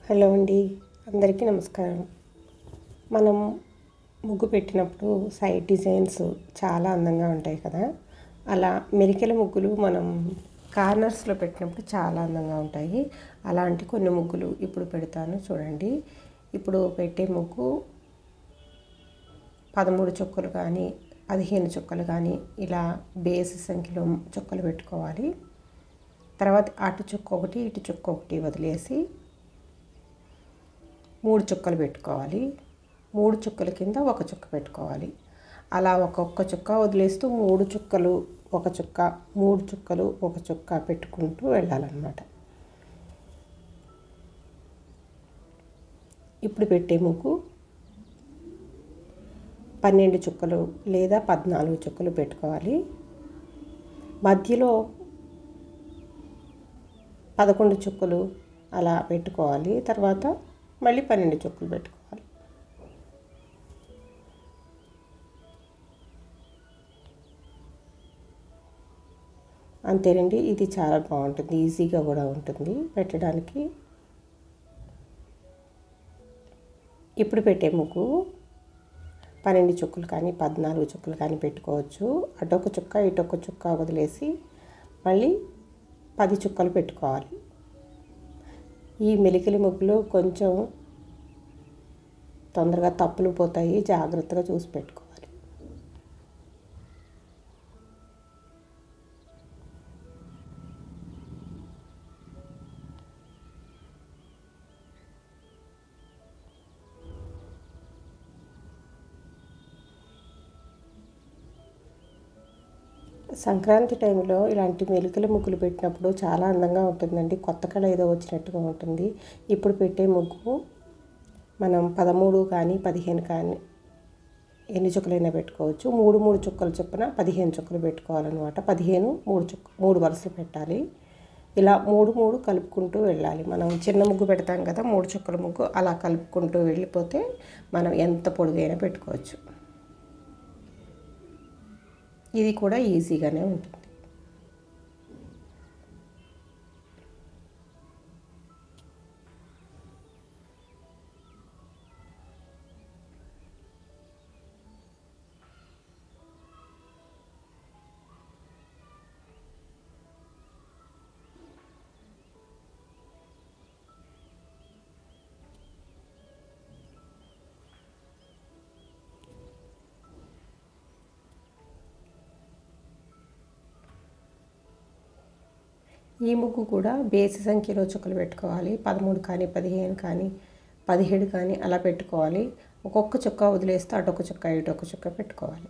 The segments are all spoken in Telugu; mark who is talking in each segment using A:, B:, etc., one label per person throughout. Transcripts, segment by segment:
A: హలో అండి, అందరికీ నమస్కారం. మనం ముగ్గు పెట్టినప్పుడు సైడ్ డిజైన్స్ చాలా అందంగా ఉంటాయి కదా. అలా మెరికల ముగ్గులు మనం కార్నర్స్లో పెట్టినప్పుడు చాలా అందంగా ఉంటాయి. అలాంటి కొన్ని ముగ్గులు ఇప్పుడు పెడతాను చూడండి. ఇప్పుడు పెట్టే ముగ్గు 13 చుక్కలు కానీ 15 చుక్కలు కానీ ఇలా బేస్ సంఖ్యలో చుక్కలు పెట్టుకోవాలి. తర్వాత అటు చుక్క ఒకటి ఇటు చుక్క ఒకటి వదిలేసి 3 చుక్కలు పెట్టుకోవాలి. 3 చుక్కల కింద ఒక చుక్క పెట్టుకోవాలి. అలా ఒక్కొక్క చుక్క వదిలేస్తూ 3 చుక్కలు ఒక చుక్క, 3 చుక్కలు ఒక చుక్క పెట్టుకుంటూ వెళ్ళాలన్నమాట. ఇప్పుడు పెట్టే ముగ్గు 12 చుక్కలు లేదా 14 చుక్కలు పెట్టుకోవాలి. మధ్యలో 11 చుక్కలు అలా పెట్టుకోవాలి. తర్వాత మళ్ళీ 12 చుక్కలు పెట్టుకోవాలి. అంతేనండి. ఇది చాలా బాగుంటుంది, ఈజీగా కూడా ఉంటుంది పెట్టడానికి. ఇప్పుడు పెట్టే ముగ్గు 12 చుక్కలు కానీ 14 చుక్కలు కానీ పెట్టుకోవచ్చు. అటొక చుక్క ఇటొక చుక్క వదిలేసి మళ్ళీ 10 చుక్కలు పెట్టుకోవాలి. ఈ మెలికల ముగ్గులు కొంచెం తొందరగా తప్పులు పోతాయి, జాగ్రత్తగా చూసి పెట్టుకోవాలి. సంక్రాంతి టైంలో ఇలాంటి మెలికల ముగ్గులు పెట్టినప్పుడు చాలా అందంగా ఉంటుందండి. కొత్త కళ ఏదో వచ్చినట్టుగా ఉంటుంది. ఇప్పుడు పెట్టే ముగ్గు మనం 13 కానీ 15 కానీ ఎన్ని చుక్కలైనా పెట్టుకోవచ్చు. 3 చుక్కల చొప్పున 15 చుక్కలు పెట్టుకోవాలన్నమాట. 15 3 వరుసలు పెట్టాలి. ఇలా 3 కలుపుకుంటూ వెళ్ళాలి. మనం చిన్న ముగ్గు పెడతాం కదా, 3 చుక్కల ముగ్గు, అలా కలుపుకుంటూ వెళ్ళిపోతే మనం ఎంత పొడుగైనా పెట్టుకోవచ్చు. ఇది కూడా ఈజీగానే ఉంటుంది. ఈ ముగ్గు కూడా బేసి సంఖ్యలో చుక్కలు పెట్టుకోవాలి. 13 కానీ 15 కానీ 17 కానీ అలా పెట్టుకోవాలి. ఒక్కొక్క చుక్క వదిలేస్తే అటొక చుక్క ఇటొక చుక్క పెట్టుకోవాలి.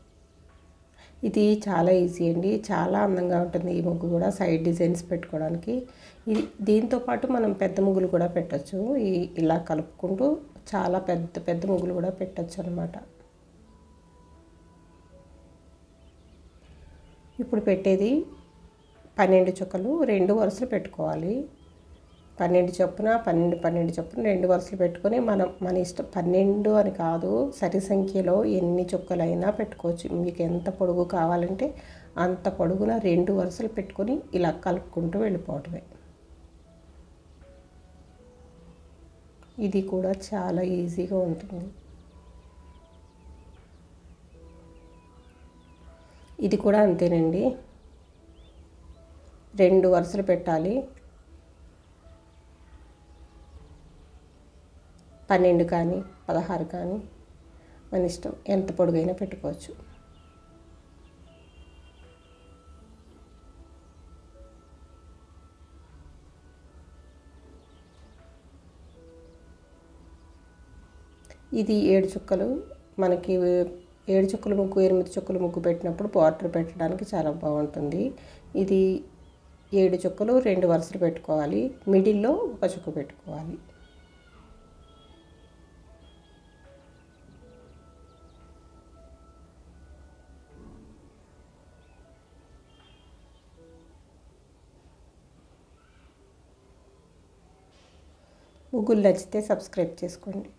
A: ఇది చాలా ఈజీ అండి, చాలా అందంగా ఉంటుంది. ఈ ముగ్గు కూడా సైడ్ డిజైన్స్ పెట్టుకోవడానికి. దీంతోపాటు మనం పెద్ద ముగ్గులు కూడా పెట్టచ్చు. ఇలా కలుపుకుంటూ చాలా పెద్ద పెద్ద ముగ్గులు కూడా పెట్టచ్చు అన్నమాట. ఇప్పుడు పెట్టేది 12 చుక్కలు 2 వరుసలు పెట్టుకోవాలి. 12 చొప్పున 12 చొప్పున 2 వరుసలు పెట్టుకొని మన ఇష్టం. 12 అని కాదు, సరి సంఖ్యలో ఎన్ని చుక్కలైనా పెట్టుకోవచ్చు. మీకు ఎంత పొడుగు కావాలంటే అంత పొడుగున 2 వరుసలు పెట్టుకొని ఇలా కలుపుకుంటూ వెళ్ళిపోవటమే. ఇది కూడా చాలా ఈజీగా ఉంటుంది. ఇది కూడా అంతేనండి. 2 వరుసలు పెట్టాలి. 12 కానీ 16 కానీ మన ఇష్టం, ఎంత పొడుగైనా పెట్టుకోవచ్చు. ఇది 7 చుక్కలు. మనకి 7 చుక్కల ముగ్గు 8 చుక్కల ముగ్గు పెట్టినప్పుడు బార్డర్ పెట్టడానికి చాలా బాగుంటుంది. ఇది 7 చుక్కలు 2 వరుసలు పెట్టుకోవాలి. మిడిల్లో ఒక చుక్క పెట్టుకోవాలి. ముగ్గులు నచ్చితే సబ్స్క్రైబ్ చేసుకోండి.